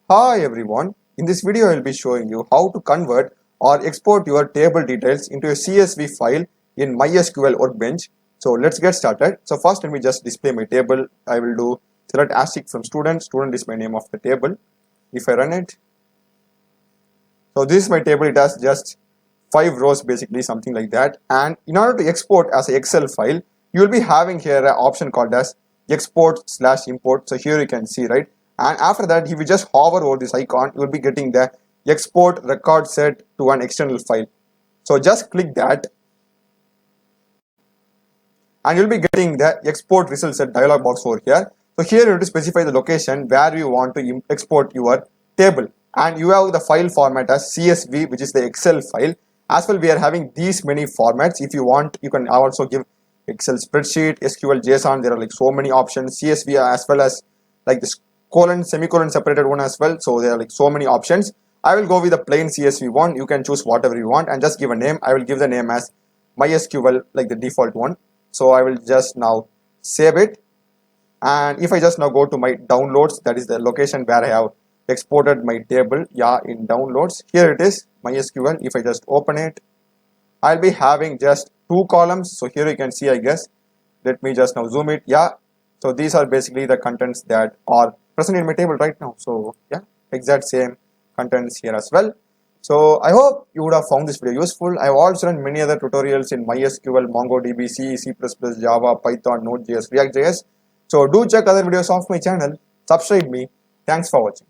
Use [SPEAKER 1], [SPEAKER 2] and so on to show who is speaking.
[SPEAKER 1] Hi everyone, in this video I will be showing you how to convert or export your table details into a CSV file in Mysql workbench. So let's get started. So first let me just display my table. I will do select asterisk from student. Student is my name of the table. If I run it, so this is my table. It has just 5 rows basically, something like that. And in order to export as an Excel file, you will be having here an option called as export/import. So here you can see, right? And after that, if you just hover over this icon, you will be getting the export record set to an external file. So just click that and you'll be getting the export result set dialog box over here. So here you have to specify the location where you want to export your table, and you have the file format as CSV, which is the Excel file. As well, we are having these many formats. If you want, you can also give Excel spreadsheet, SQL, JSON. There are like so many options. CSV as well as like this colon, semicolon separated one as well. So there are like so many options. I will go with the plain CSV one. You can choose whatever you want and just give a name. I will give the name as MySQL, like the default one. So I will just now save it, and if I just now go to my downloads, that is the location where I have exported my table. Yeah, in downloads, here it is, MySQL. If I just open it, I'll be having just 2 columns. So here you can see, I guess, let me just now zoom it. Yeah, so these are basically the contents that are present in my table right now. So yeah, exact same contents here as well. So I hope you would have found this video useful. I have also done many other tutorials in MySQL, MongoDB, C, C++, Java, Python, Node.js, React.js. So do check other videos of my channel. Subscribe me. Thanks for watching.